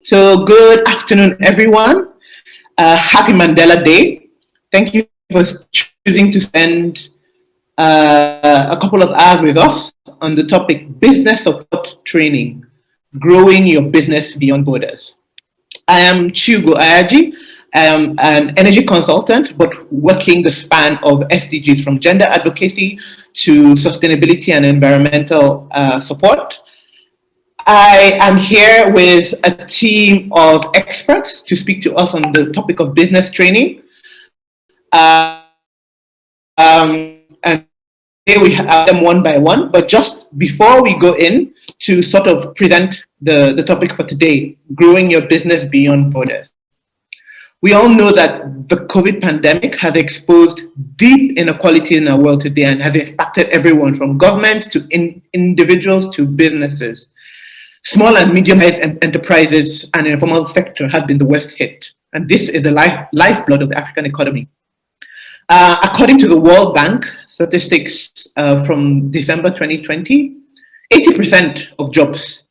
So good afternoon, everyone. Happy Mandela Day. Thank you for choosing to spend a couple of hours with us on the topic Business Support Training, Growing Your Business Beyond Borders. I am Chugo Ayaji. I am an energy consultant, but working the span of SDGs from gender advocacy to sustainability and environmental support. I am here with a team of experts to speak to us on the topic of business training. And today we have them one by one, but just before we go in to sort of present the topic for today, growing your business beyond borders. We all know that the COVID pandemic has exposed deep inequality in our world today and has impacted everyone from governments to individuals to businesses. Small and medium-sized enterprises and informal sector have been the worst hit, and this is the lifeblood of the African economy. According to the World Bank statistics from December 2020, 80% of jobs,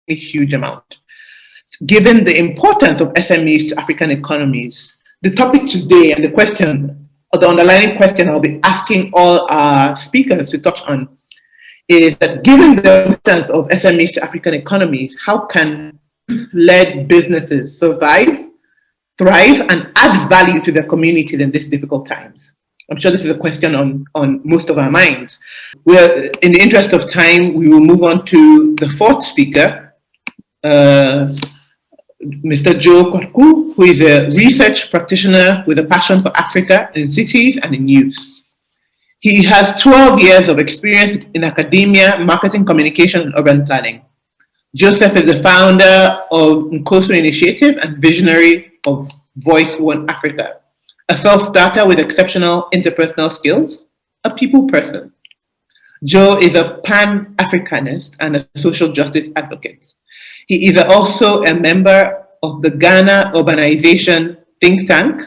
a huge amount. Given the importance of SMEs to African economies, the topic today and the underlying question I'll be asking all our speakers to touch on is that given the importance of SMEs to African economies, how can led businesses survive, thrive, and add value to their communities in these difficult times? I'm sure this is a question on most of our minds. In the interest of time, we will move on to the fourth speaker, Mr. Joe Quarcoo, who is a research practitioner with a passion for Africa in cities and in youth. He has 12 years of experience in academia, marketing, communication, and urban planning. Joseph is the founder of Nkoso Initiative and visionary of Voice One Africa, a self-starter with exceptional interpersonal skills, a people person. Joe is a Pan-Africanist and a social justice advocate. He is also a member of the Ghana Urbanization think tank,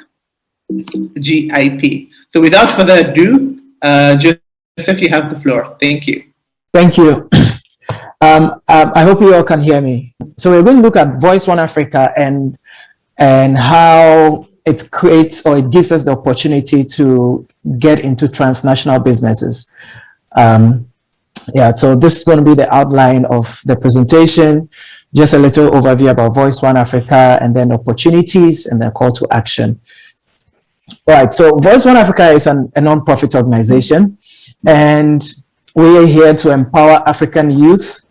GIP. So without further ado, Joseph, you have the floor. Thank you. Thank you. I hope you all can hear me. So we're going to look at Voice One Africa and how it creates or it gives us the opportunity to get into transnational businesses. So this is going to be the outline of the presentation, just a little overview about Voice One Africa and then opportunities and then call to action. All right, so Voice One Africa is a non-profit organization, and we are here to empower African youth.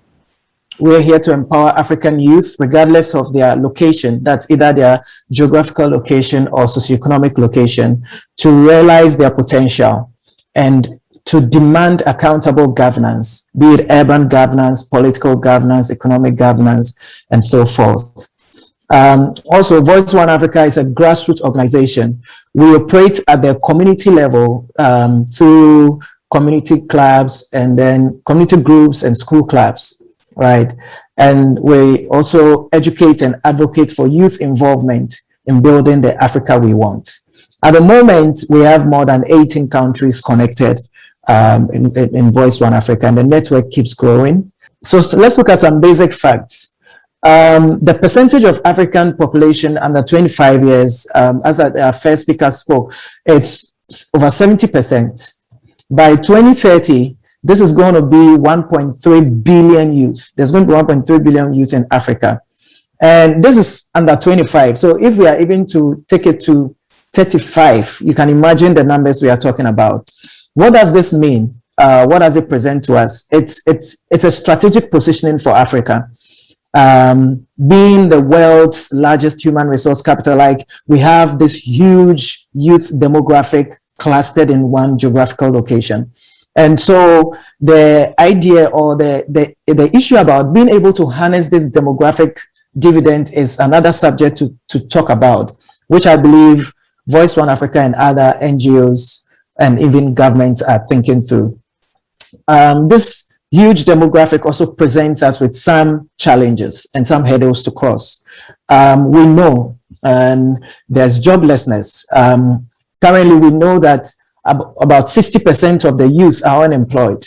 We are here to empower African youth regardless of their location, that's either their geographical location or socioeconomic location, to realize their potential and to demand accountable governance, be it urban governance, political governance, economic governance, and so forth. Also, Voice One Africa is a grassroots organization. We operate at the community level through community clubs and then community groups and school clubs, right? And we also educate and advocate for youth involvement in building the Africa we want. At the moment, we have more than 18 countries connected in Voice One Africa, and the network keeps growing. So let's look at some basic facts. The percentage of African population under 25 years, as our first speaker spoke, it's over 70%. By 2030, this is going to be 1.3 billion youth. There's going to be 1.3 billion youth in Africa. And this is under 25. So if we are even to take it to 35, you can imagine the numbers we are talking about. What does this mean? What does it present to us? It's a strategic positioning for Africa. Being the world's largest human resource capital, like we have this huge youth demographic clustered in one geographical location. And so the idea or the issue about being able to harness this demographic dividend is another subject to talk about, which I believe Voice One Africa and other NGOs and even governments are thinking through. This huge demographic also presents us with some challenges and some hurdles to cross. We know there's joblessness. Currently, we know that about 60% of the youth are unemployed.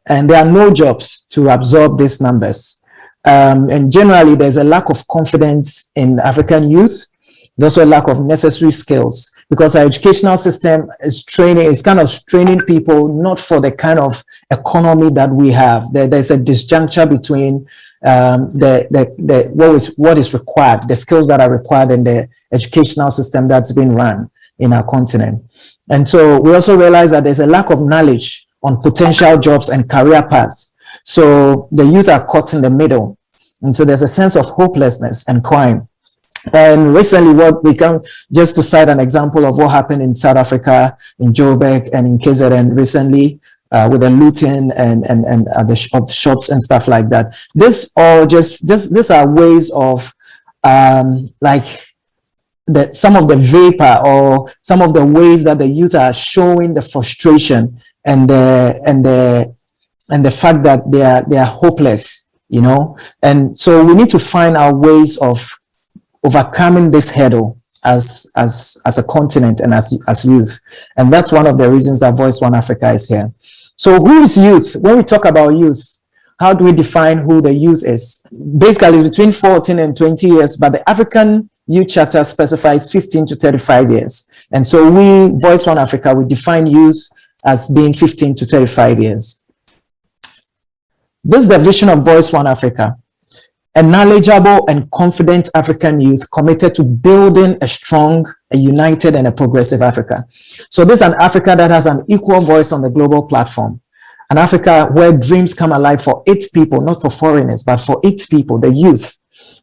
and there are no jobs to absorb these numbers. And generally, there's a lack of confidence in African youth. There's also a lack of necessary skills because our educational system is kind of training people not for the kind of economy that we have. There's a disjuncture between what is required, the skills that are required in the educational system that's been run in our continent. And so we also realize that there's a lack of knowledge on potential jobs and career paths. So the youth are caught in the middle. And so there's a sense of hopelessness and crime. And recently, what we come just to cite an example of what happened in South Africa, in Joburg and in KZN recently, with the looting and the shops and stuff like that. These are ways of some of the vapor or some of the ways that the youth are showing the frustration and the fact that they are hopeless, and so we need to find our ways of overcoming this hurdle as a continent and as youth. And that's one of the reasons that Voice One Africa is here. So who is youth? When we talk about youth, how do we define who the youth is? Basically, it's between 14 and 20 years, but the African Youth Charter specifies 15 to 35 years. And so we, Voice One Africa, we define youth as being 15 to 35 years. This is the vision of Voice One Africa. A knowledgeable and confident African youth committed to building a strong, a united, and a progressive Africa. So this is an Africa that has an equal voice on the global platform. An Africa where dreams come alive for its people, not for foreigners, but for its people, the youth.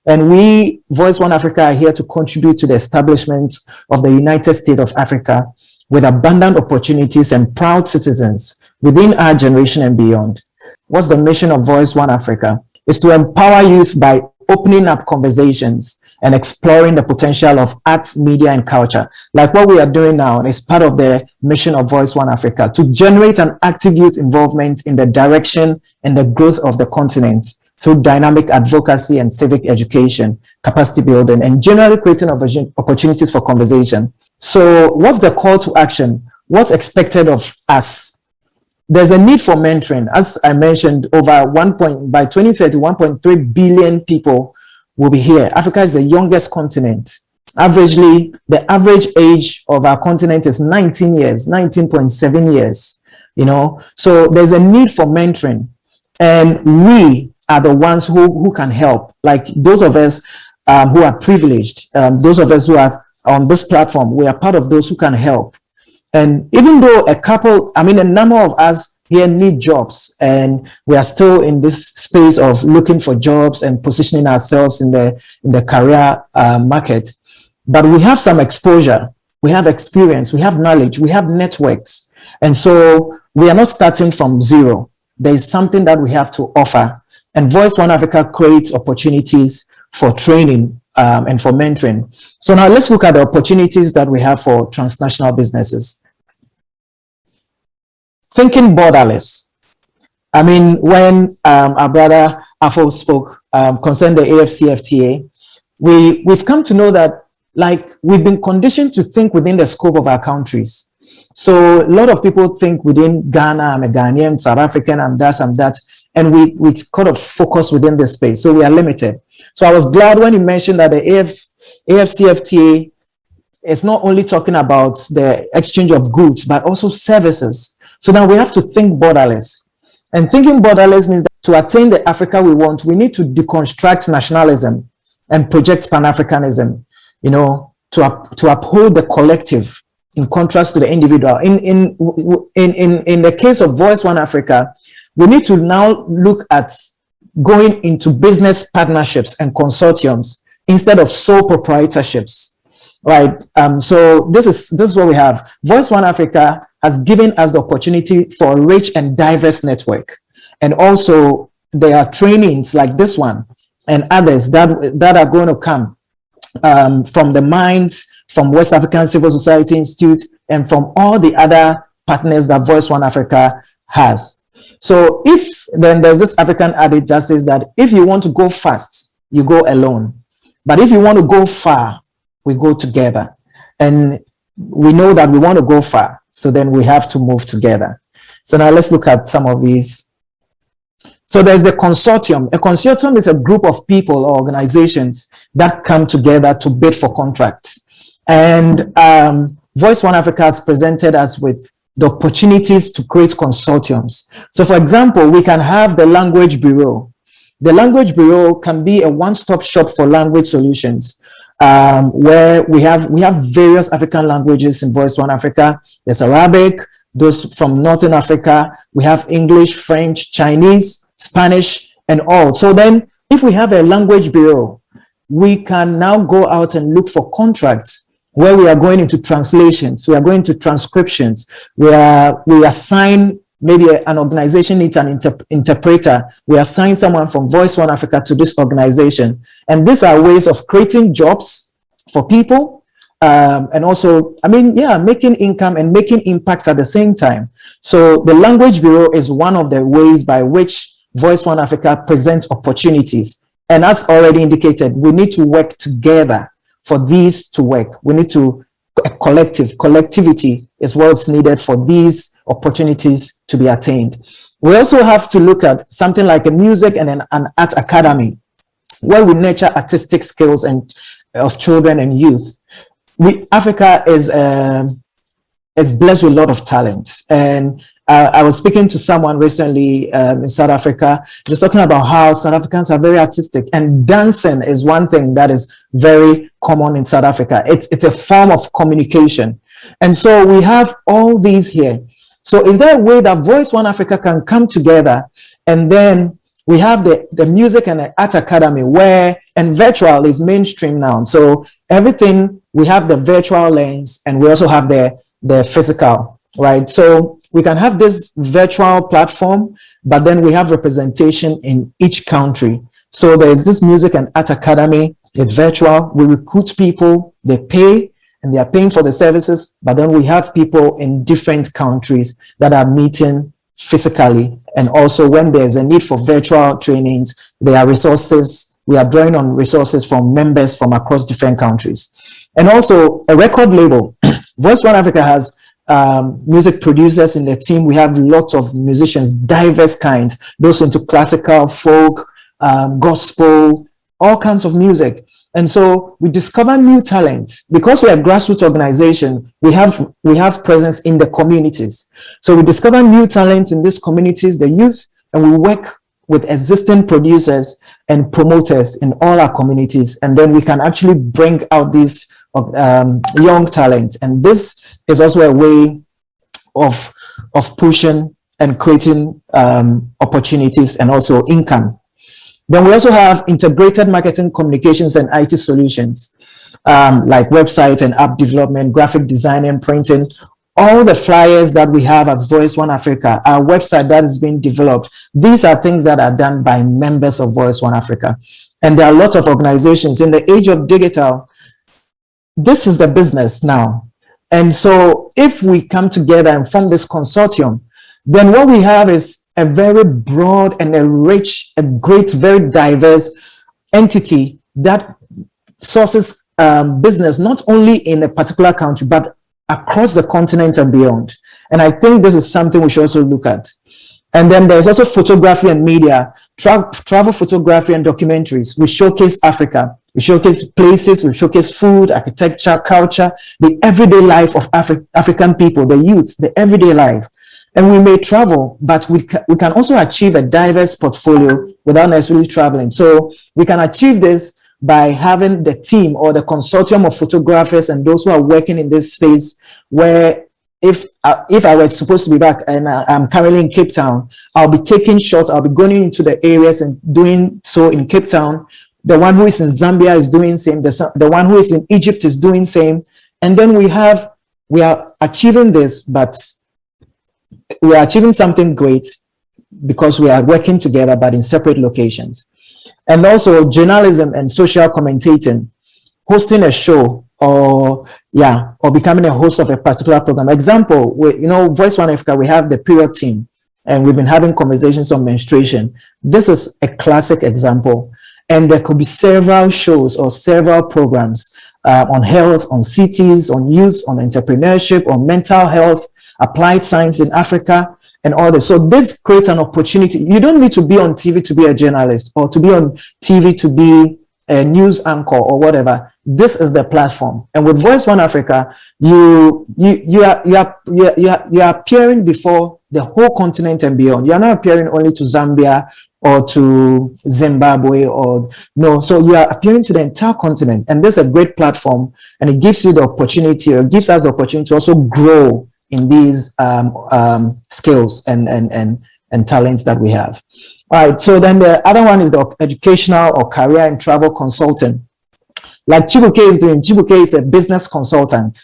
And we, Voice One Africa, are here to contribute to the establishment of the United States of Africa with abundant opportunities and proud citizens within our generation and beyond. What's the mission of Voice One Africa? Is to empower youth by opening up conversations and exploring the potential of art, media, and culture. Like what we are doing now is part of the mission of Voice One Africa, to generate an active youth involvement in the direction and the growth of the continent through dynamic advocacy and civic education, capacity building, and generally creating opportunities for conversation. So what's the call to action? What's expected of us? There's a need for mentoring. As I mentioned, by 2030, 1.3 billion people will be here. Africa is the youngest continent. Averagely, the average age of our continent is 19 years, 19.7 years, So there's a need for mentoring. And we are the ones who can help. Like those of us who are privileged, those of us who are on this platform, we are part of those who can help. And even though a number of us here need jobs, and we are still in this space of looking for jobs and positioning ourselves in the career market, but we have some exposure, we have experience, we have knowledge, we have networks. And so we are not starting from zero. There is something that we have to offer. And Voice One Africa creates opportunities for training and for mentoring. So now let's look at the opportunities that we have for transnational businesses. Thinking borderless. When our brother Afo spoke concerning the AFCFTA, we've come to know that we've been conditioned to think within the scope of our countries. So a lot of people think within Ghana, I'm a Ghanaian, South African, I'm that. And we kind of focus within this space. So we are limited. So I was glad when you mentioned that the AFCFTA is not only talking about the exchange of goods, but also services. So now we have to think borderless. And thinking borderless means that to attain the Africa we want, we need to deconstruct nationalism and project Pan-Africanism, to uphold the collective in contrast to the individual. In the case of Voice One Africa, we need to now look at going into business partnerships and consortiums instead of sole proprietorships, right? So this is what we have. Voice One Africa has given us the opportunity for a rich and diverse network, and also there are trainings like this one and others that are going to come from the minds, from West African Civil Society Institute, and from all the other partners that Voice One Africa has. So then there's this African adage that says that if you want to go fast, you go alone. But if you want to go far, we go together. And we know that we want to go far. So then we have to move together. So now let's look at some of these So there's a consortium. A consortium is a group of people or organizations that come together to bid for contracts. And Voice One Africa has presented us with the opportunities to create consortiums. So for example, we can have the Language Bureau. The Language Bureau can be a one-stop shop for language solutions, where we have various African languages in Voice One Africa. There's Arabic, those from Northern Africa. We have English, French, Chinese, Spanish, and all. So then if we have a Language Bureau, we can now go out and look for contracts where we are going into translations, we are going to transcriptions, where we assign, maybe an organization needs an interpreter. We assign someone from Voice One Africa to this organization. And these are ways of creating jobs for people, and also, making income and making impact at the same time. So the Language Bureau is one of the ways by which Voice One Africa presents opportunities. And as already indicated, we need to work together for these to work. We need to, collectivity is what's needed for these opportunities to be attained. We also have to look at something like a music and an art academy, where we nurture artistic skills and of children and youth. Africa is blessed with a lot of talent. And I was speaking to someone recently in South Africa, just talking about how South Africans are very artistic, and dancing is one thing that is very common in South Africa. It's a form of communication. And so we have all these here. So is there a way that Voice One Africa can come together, and then we have the music and the art academy, and virtual is mainstream now. So everything, we have the virtual lens, and we also have the physical, right? So we can have this virtual platform, but then we have representation in each country. So there's this music and art academy. It's virtual. We recruit people, they pay, and they are paying for the services. But then we have people in different countries that are meeting physically. And also when there's a need for virtual trainings, there are resources. We are drawing on resources from members from across different countries. And also a record label. Voice One Africa has music producers in the team. We have lots of musicians, diverse kinds, those into classical, folk, gospel, all kinds of music. And so we discover new talents. Because we're a grassroots organization, we have presence in the communities. So we discover new talents in these communities, the youth, and we work with existing producers and promoters in all our communities. And then we can actually bring out these young talent. And this is also a way of pushing and creating opportunities and also income. Then we also have integrated marketing, communications, and IT solutions, like website and app development, graphic design and printing. All the flyers that we have as Voice One Africa, our website that is being developed, these are things that are done by members of Voice One Africa. And there are a lot of organizations in the age of digital. This is the business now. And so if we come together and form this consortium, then what we have is a very broad and a rich, a great, very diverse entity that sources business not only in a particular country, but across the continent and beyond. And I think this is something we should also look at. And then there's also photography and media, travel photography and documentaries. We showcase Africa. We showcase places, we showcase food, architecture, culture, the everyday life of African people, the youth, the everyday life. And we may travel, but we can also achieve a diverse portfolio without necessarily traveling. So we can achieve this by having the team or the consortium of photographers and those who are working in this space, where if I were supposed to be back and I'm currently in Cape Town, I'll be taking shots, I'll be going into the areas and doing so in Cape Town. The one who is in Zambia is doing same. The one who is in Egypt is doing same. And then we are achieving this, but we are achieving something great because we are working together, but in separate locations. And also journalism and social commentating, hosting a show or becoming a host of a particular program. Example, Voice One Africa, we have the period team, and we've been having conversations on menstruation. This is a classic example. And there could be several shows or several programs on health, on cities, on youth, on entrepreneurship, on mental health, applied science in Africa. and all this. So this creates an opportunity. You don't need to be on TV to be a journalist, or to be on TV to be a news anchor or whatever. This is the platform. And with Voice One Africa, you are appearing before the whole continent and beyond. You are not appearing only to Zambia or to Zimbabwe, or no. So you are appearing to the entire continent, and this is a great platform, and it gives you the opportunity, or gives us the opportunity to also grow in these skills and talents that we have. All right, so then the other one is the educational or career and travel consultant. Like Chibuke is doing. Chibuke is a business consultant.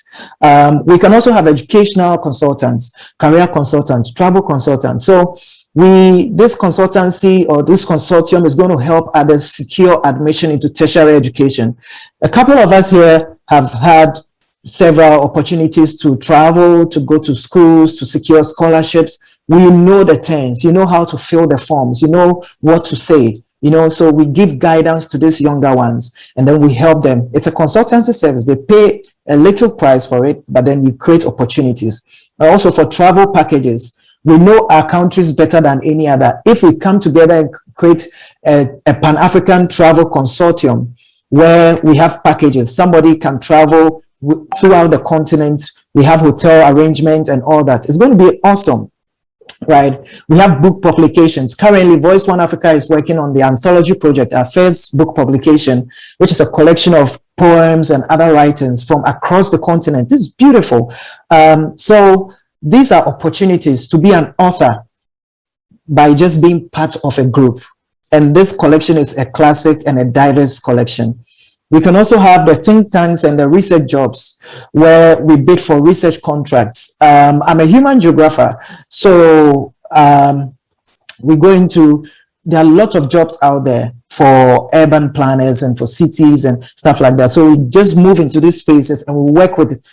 We can also have educational consultants, career consultants, travel consultants. So this consultancy or this consortium is going to help others secure admission into tertiary education. A couple of us here have had several opportunities to travel, to go to schools, to secure scholarships. We know the terms, you know how to fill the forms, you know what to say, so we give guidance to these younger ones, and then we help them. It's a consultancy service. They pay a little price for it, but then you create opportunities. Also for travel packages, we know our countries better than any other. If we come together and create a Pan-African travel consortium where we have packages, somebody can travel throughout the continent, we have hotel arrangements and all that. It's going to be awesome, right? We have book publications. Currently, Voice One Africa is working on the anthology project, our first book publication, which is a collection of poems and other writings from across the continent. This is beautiful. So these are opportunities to be an author by just being part of a group. And this collection is a classic and a diverse collection. We can also have the think tanks and the research jobs where we bid for research contracts. I'm a human geographer, so there are lots of jobs out there for urban planners and for cities and stuff like that. So we just move into these spaces and we work with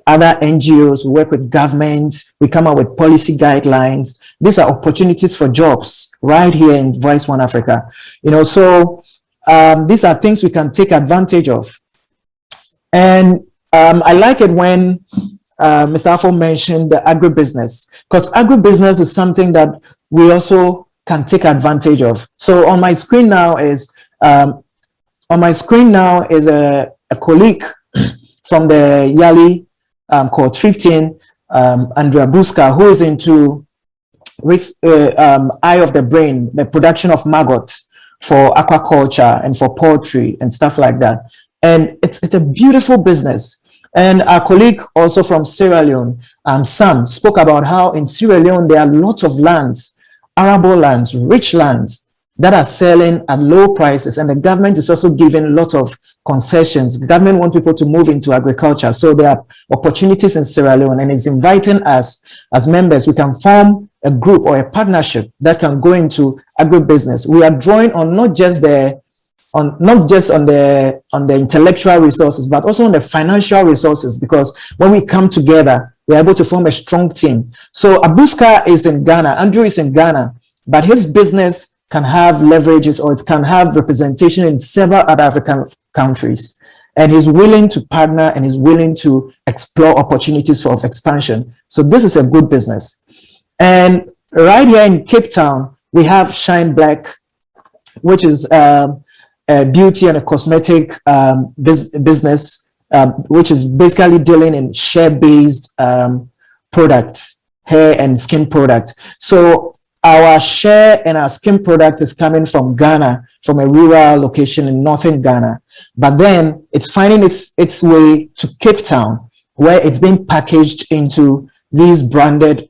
other NGOs, we work with governments, we come up with policy guidelines. These are opportunities for jobs right here in Voice One Africa. So these are things we can take advantage of. And I like it when Mr. Afo mentioned the agribusiness, because agribusiness is something that we also can take advantage of. So on my screen now is a colleague from the Yali called Thrifting, Andrea Buska, who is into eye of the brain, the production of maggot for aquaculture and for poultry and stuff like that. And it's a beautiful business. And our colleague also from Sierra Leone, Sam, spoke about how in Sierra Leone there are lots of lands, arable lands, rich lands that are selling at low prices, and the government is also giving lots of concessions. The government wants people to move into agriculture, so there are opportunities in Sierra Leone, and it's inviting us as members. We can form a group or a partnership that can go into agribusiness. We are drawing on not just on the intellectual resources, but also on the financial resources, because when we come together, we're able to form a strong team. So Abuska is in Ghana, Andrew is in Ghana, but his business can have leverages, or it can have representation in several other African countries. And he's willing to partner, and he's willing to explore opportunities of expansion. So this is a good business. And right here in Cape Town, we have Shine Black, which is a beauty and a cosmetic business, which is basically dealing in share-based products, hair and skin products. So our share and our skin product is coming from Ghana, from a rural location in northern Ghana. But then it's finding its way to Cape Town, where it's being packaged into these branded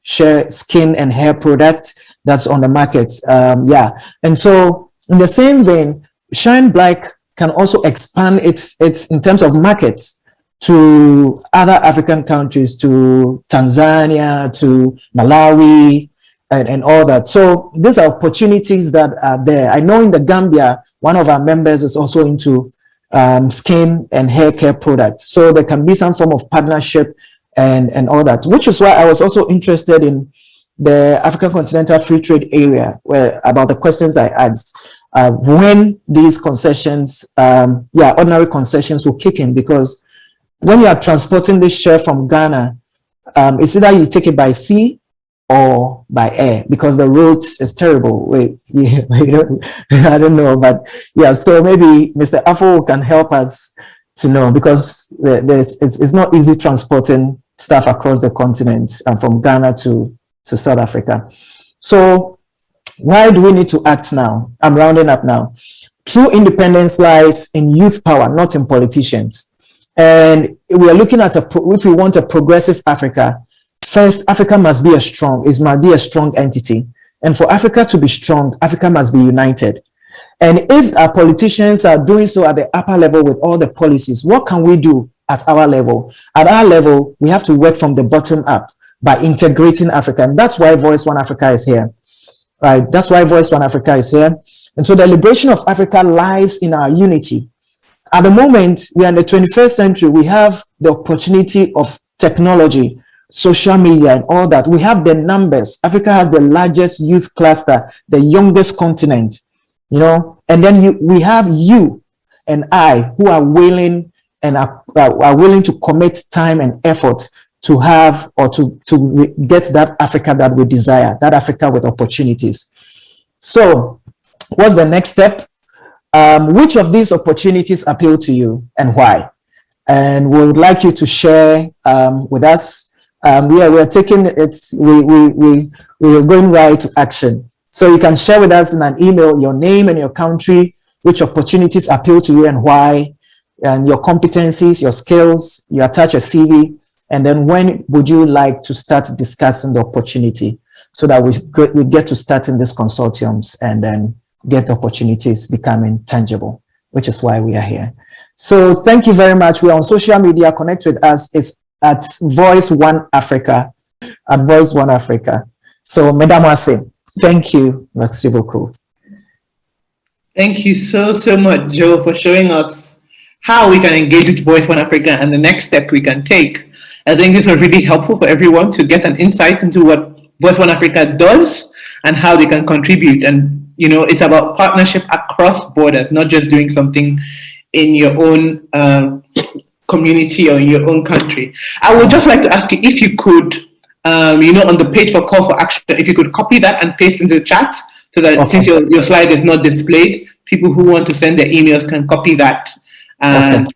share, skin and hair products that's on the market. And so in the same vein, Shine Black can also expand its in terms of markets to other African countries, to Tanzania, to Malawi, and all that. So these are opportunities that are there. I know in the Gambia, one of our members is also into skin and hair care products. So there can be some form of partnership and all that, which is why I was also interested in the African Continental Free Trade Area, where about the questions I asked. When these concessions, ordinary concessions will kick in, because when you are transporting this share from Ghana, it's either you take it by sea or by air, because the roads is terrible. I don't know, but yeah. So maybe Mr. Afo can help us to know, because it's not easy transporting stuff across the continent and from Ghana to South Africa. So why do we need to act now? I'm rounding up now. True independence lies in youth power, not in politicians. And we are looking at if we want a progressive Africa, first, Africa must be a strong entity. And for Africa to be strong, Africa must be united. And if our politicians are doing so at the upper level with all the policies, what can we do at our level? At our level, we have to work from the bottom up by integrating Africa. And that's why Voice One Africa is here. Right? That's why Voice One Africa is here. And so the liberation of Africa lies in our unity. At the moment, we are in the 21st century. We have the opportunity of technology, social media, and all that. We have the numbers. Africa has the largest youth cluster, the youngest continent, and then we have you and I who are willing and are willing to commit time and effort to have or to get that Africa that we desire, that Africa with opportunities. So what's the next step? Which of these opportunities appeal to you and why? And we would like you to share with us. We're taking it. We're going right to action. So you can share with us in an email your name and your country, which opportunities appeal to you and why, and your competencies, your skills. You attach a CV, and then when would you like to start discussing the opportunity, so that we get to start in these consortiums and then get the opportunities becoming tangible, which is why we are here. So thank you very much. We're on social media. Connect with us. It's at Voice One Africa, at Voice One Africa. So, Madame Ase, thank you. Merci beaucoup. Thank you so much, Joe, for showing us how we can engage with Voice One Africa and the next step we can take. I think this was really helpful for everyone to get an insight into what Voice One Africa does and how they can contribute. And it's about partnership across borders, not just doing something in your own community or in your own country. I would just like to ask you if you could, on the page for call for action, if you could copy that and paste into the chat, so that since your slide is not displayed, people who want to send their emails can copy that and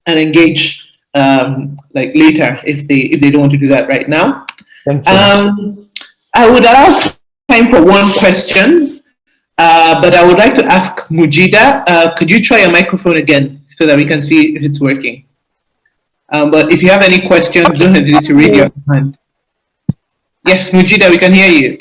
engage later if they don't want to do that right now. Thank you. I would allow time for one question, but I would like to ask Mujida, could you try your microphone again so that we can see if it's working? But if you have any questions, don't hesitate to raise your hand. Yes, Mujida, we can hear you.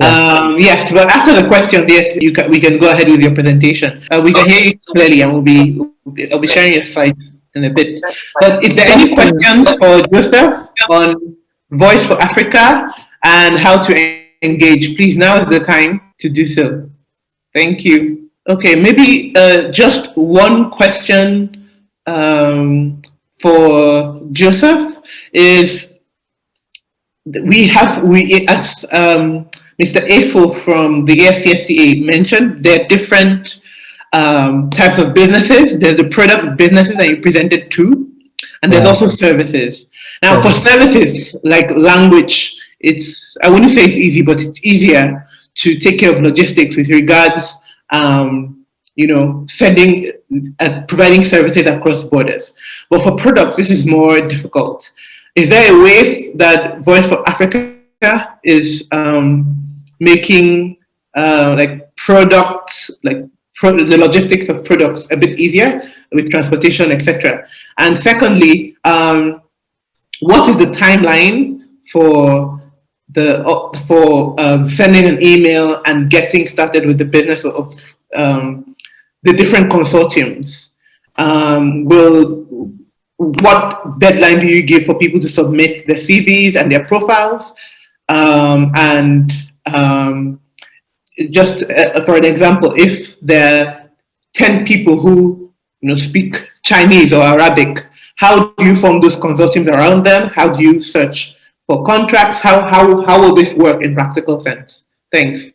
Yes, but after the question, yes, we can go ahead with your presentation. We can hear you clearly, and I'll be sharing your slides in a bit. But if there are any questions for Joseph on Voice for Africa and how to engage, please, now is the time to do so. Thank you. Okay, maybe just one question for Joseph is, as Mr. Afo from the AFCFTA mentioned, there are different types of businesses. There's the product businesses that you presented to, and there's also services. Now, for services like language, I wouldn't say it's easy, but it's easier to take care of logistics with regards, providing services across borders. But for products, this is more difficult. Is there a way that Voice for Africa is making products, the logistics of products a bit easier with transportation, etc.? And secondly, what is the timeline for sending an email and getting started with the business of the different consortiums? What deadline do you give for people to submit their CVs and their profiles? Just for an example, if there are 10 people who speak Chinese or Arabic, how do you form those consortiums around them? How do you search for contracts? How will this work in practical sense? Thanks.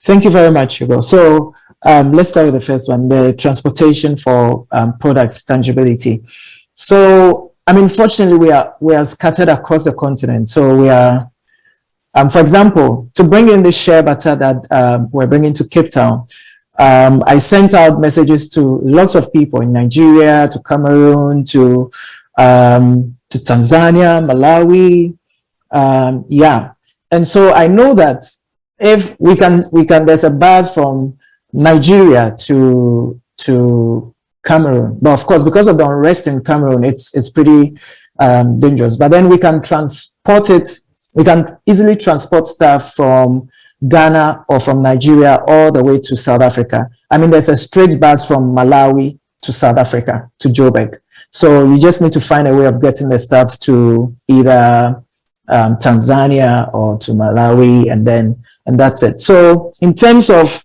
Thank you very much, Hugo. So let's start with the first one, the transportation for product tangibility. So I mean, fortunately, we are scattered across the continent. So we are, for example, to bring in the share butter that we're bringing to Cape Town, I sent out messages to lots of people in Nigeria, to Cameroon, to Tanzania, Malawi, yeah. And so I know that if we can, there's a buzz from Nigeria to Cameroon, but of course, because of the unrest in Cameroon, it's pretty dangerous. But then we can transport it. We can easily transport stuff from Ghana or from Nigeria all the way to South Africa. I mean, there's a straight bus from Malawi to South Africa, to Joburg. So you just need to find a way of getting the stuff to either Tanzania or to Malawi, and that's it. So in terms of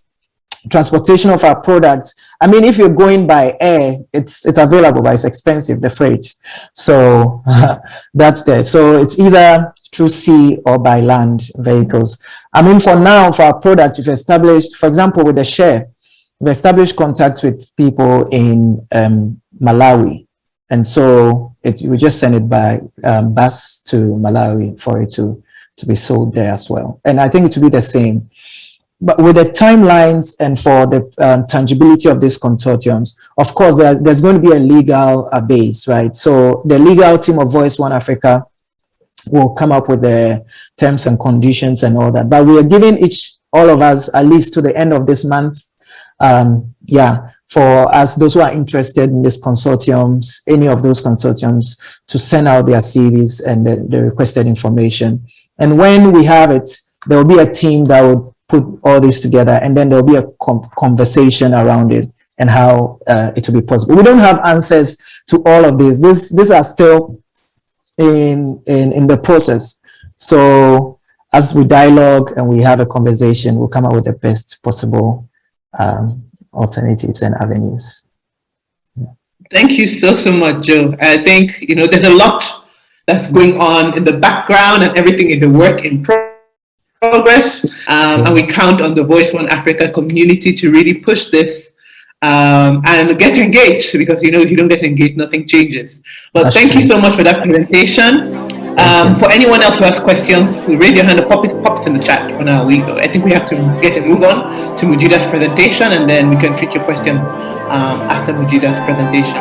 transportation of our products, I mean, if you're going by air, it's available, but it's expensive, the freight. So that's there. So it's either through sea or by land vehicles. I mean, for now, for our products, we've established, for example, with the share, we've established contact with people in Malawi. And so we just send it by bus to Malawi for it to be sold there as well. And I think it will be the same. But with the timelines and for the tangibility of these consortiums, of course, there's going to be a legal base, right? So the legal team of Voice One Africa will come up with the terms and conditions and all that. But we are giving all of us, at least to the end of this month, for us, those who are interested in these consortiums, any of those consortiums, to send out their CVs and the requested information. And when we have it, there will be a team that will put all this together, and then there'll be a conversation around it and how it will be possible. We don't have answers to all of these. These are still in the process. So as we dialogue and we have a conversation, we'll come up with the best possible alternatives and avenues. Thank you so much, Joe. I think, there's a lot that's going on in the background, and everything is a work in progress. And we count on the Voice One Africa community to really push this and get engaged, because if you don't get engaged, nothing changes. But thank you so much for that presentation. For anyone else who has questions, raise your hand or pop it in the chat for now. I think we have to get a move on to Mujida's presentation, and then we can treat your question after Mujida's presentation.